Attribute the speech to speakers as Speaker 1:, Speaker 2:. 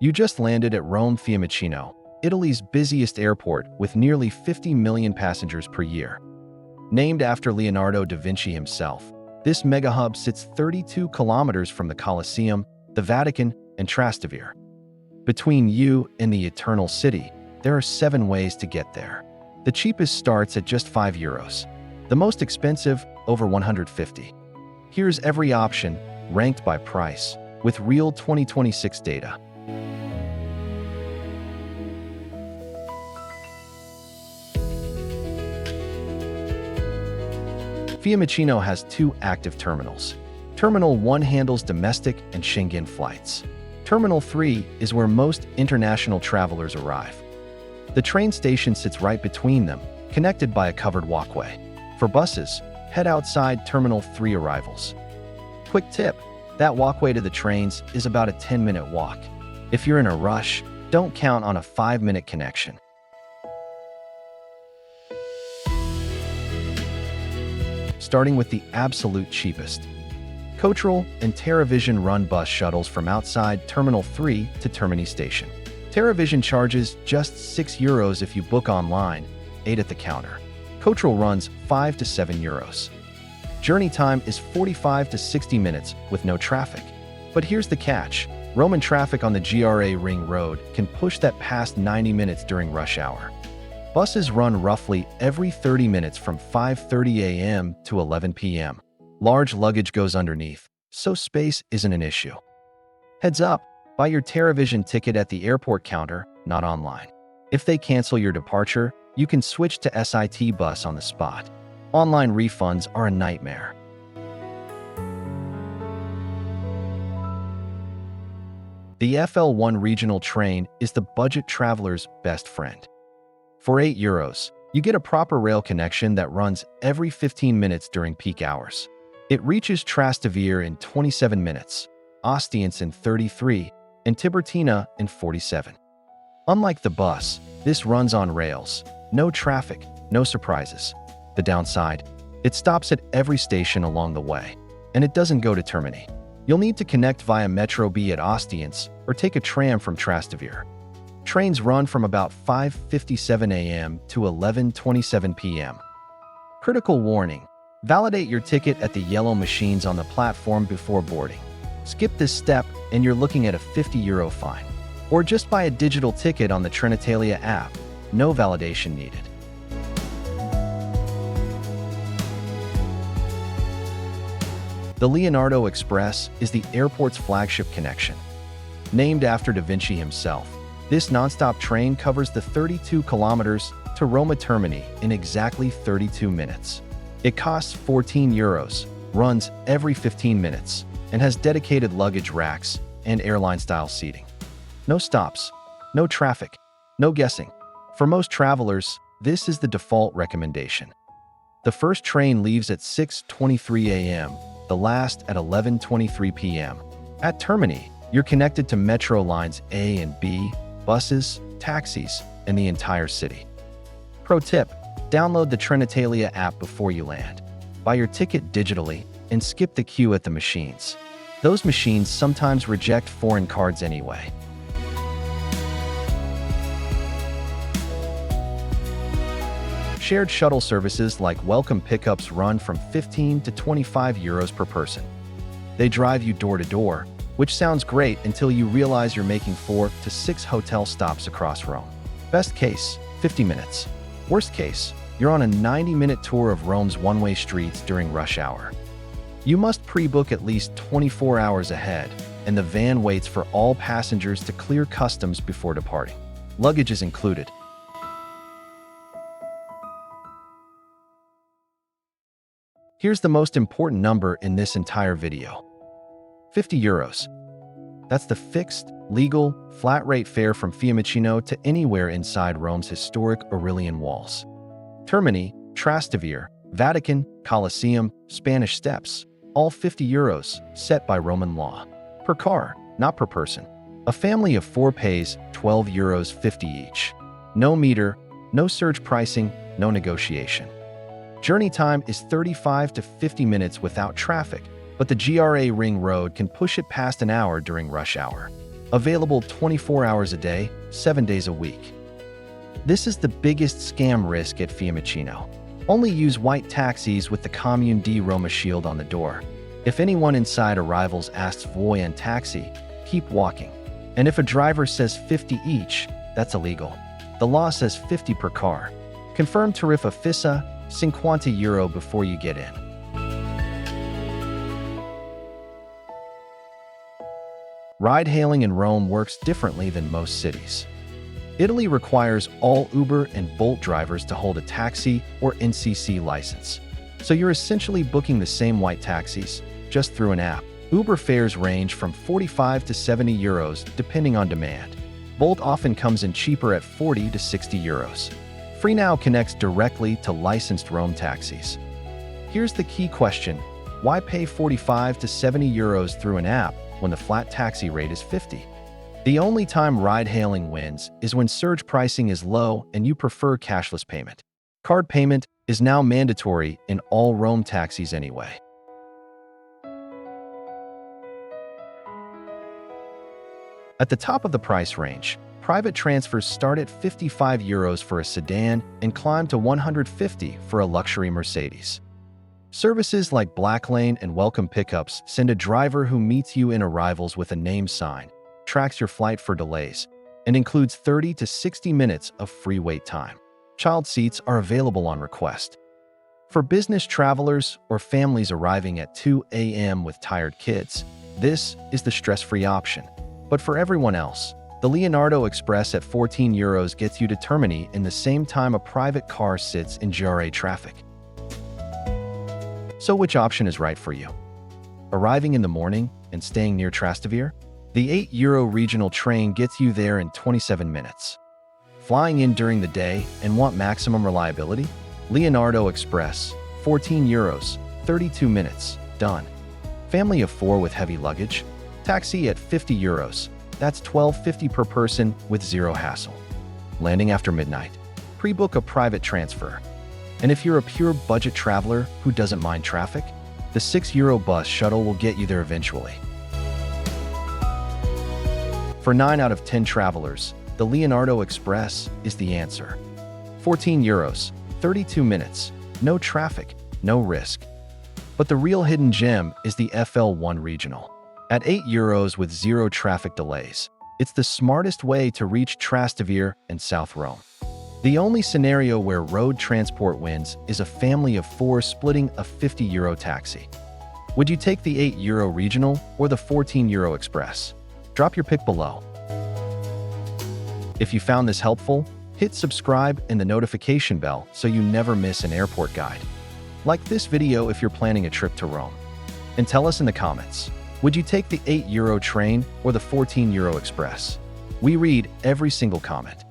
Speaker 1: You just landed at Rome Fiumicino, Italy's busiest airport with nearly 50 million passengers per year. Named after Leonardo da Vinci himself, this megahub sits 32 kilometers from the Colosseum, the Vatican, and Trastevere. Between you and the Eternal City, there are 7 ways to get there. The cheapest starts at just €5. The most expensive, over 150. Here's every option, ranked by price, with real 2026 data. Fiumicino has 2 active terminals. Terminal 1 handles domestic and Schengen flights. Terminal 3 is where most international travelers arrive. The train station sits right between them, connected by a covered walkway. For buses, head outside Terminal 3 arrivals. Quick tip, that walkway to the trains is about a 10-minute walk. If you're in a rush, don't count on a 5-minute connection. Starting with the absolute cheapest. Cotrol and TerraVision run bus shuttles from outside Terminal 3 to Termini station. TerraVision charges just €6 if you book online, 8 at the counter. Cotrol runs €5 to €7. Journey time is 45 to 60 minutes with no traffic. But here's the catch. Roman traffic on the GRA Ring Road can push that past 90 minutes during rush hour. Buses run roughly every 30 minutes from 5:30 a.m. to 11 p.m. Large luggage goes underneath, so space isn't an issue. Heads up, buy your TerraVision ticket at the airport counter, not online. If they cancel your departure, you can switch to SIT bus on the spot. Online refunds are a nightmare. The FL1 Regional Train is the budget traveler's best friend. For €8, you get a proper rail connection that runs every 15 minutes during peak hours. It reaches Trastevere in 27 minutes, Ostiense in 33, and Tiburtina in 47. Unlike the bus, this runs on rails. No traffic, no surprises. The downside? It stops at every station along the way, and it doesn't go to Termini. You'll need to connect via Metro B at Ostiense or take a tram from Trastevere. Trains run from about 5:57 a.m. to 11:27 p.m. Critical warning: validate your ticket at the yellow machines on the platform before boarding. Skip this step and you're looking at a €50 fine. Or just buy a digital ticket on the Trenitalia app. No validation needed. The Leonardo Express is the airport's flagship connection. Named after Da Vinci himself, this nonstop train covers the 32 kilometers to Roma Termini in exactly 32 minutes. It costs €14, runs every 15 minutes, and has dedicated luggage racks and airline-style seating. No stops, no traffic, no guessing. For most travelers, this is the default recommendation. The first train leaves at 6:23 a.m., the last at 11:23 p.m. At Termini, you're connected to metro lines A and B, buses, taxis, and the entire city. Pro tip: download the Trenitalia app before you land. Buy your ticket digitally and skip the queue at the machines. Those machines sometimes reject foreign cards anyway. Shared shuttle services like welcome pickups run from €15 to €25 per person. They drive you door to door, which sounds great until you realize you're making 4 to 6 hotel stops across Rome. Best case, 50 minutes. Worst case, you're on a 90-minute tour of Rome's one-way streets during rush hour. You must pre-book at least 24 hours ahead, and the van waits for all passengers to clear customs before departing. Luggage is included. Here's the most important number in this entire video. €50. That's the fixed, legal, flat-rate fare from Fiumicino to anywhere inside Rome's historic Aurelian walls. Termini, Trastevere, Vatican, Colosseum, Spanish Steps, all €50, set by Roman law. Per car, not per person. A family of 4 pays €12.50 each. No meter, no surge pricing, no negotiation. Journey time is 35 to 50 minutes without traffic, but the GRA Ring Road can push it past an hour during rush hour. Available 24 hours a day, 7 days a week. This is the biggest scam risk at Fiumicino. Only use white taxis with the Commune di Roma shield on the door. If anyone inside arrivals asks "Vuoi un taxi?" keep walking. And if a driver says 50 each, that's illegal. The law says 50 per car. Confirm tariffa fissa, €50 before you get in. Ride-hailing in Rome works differently than most cities. Italy requires all Uber and Bolt drivers to hold a taxi or NCC license. So you're essentially booking the same white taxis, just through an app. Uber fares range from 45 to €70 depending on demand. Bolt often comes in cheaper at 40 to €60. FreeNow connects directly to licensed Rome taxis. Here's the key question: why pay 45 to €70 through an app when the flat taxi rate is 50? The only time ride-hailing wins is when surge pricing is low and you prefer cashless payment. Card payment is now mandatory in all Rome taxis anyway. At the top of the price range, private transfers start at €55 for a sedan and climb to €150 for a luxury Mercedes. Services like Black Lane and Welcome Pickups send a driver who meets you in arrivals with a name sign, tracks your flight for delays, and includes 30 to 60 minutes of free wait time. Child seats are available on request. For business travelers or families arriving at 2 a.m. with tired kids, this is the stress-free option. But for everyone else, the Leonardo Express at €14 gets you to Termini in the same time a private car sits in GRA traffic. So which option is right for you? Arriving in the morning and staying near Trastevere? The €8 regional train gets you there in 27 minutes. Flying in during the day and want maximum reliability? Leonardo Express, €14, 32 minutes, done. Family of 4 with heavy luggage? Taxi at €50, that's $12.50 per person with zero hassle. Landing after midnight? Pre-book a private transfer. And if you're a pure budget traveler who doesn't mind traffic, the €6 Bus Shuttle will get you there eventually. For 9 out of 10 travelers, the Leonardo Express is the answer. €14, 32 minutes, no traffic, no risk. But the real hidden gem is the FL1 Regional. At €8 with zero traffic delays, it's the smartest way to reach Trastevere and South Rome. The only scenario where road transport wins is a family of 4 splitting a €50 taxi. Would you take the €8 Regional or the €14 Express? Drop your pick below. If you found this helpful, hit subscribe and the notification bell so you never miss an airport guide. Like this video if you're planning a trip to Rome. And tell us in the comments, would you take the €8 train or the €14 Express? We read every single comment.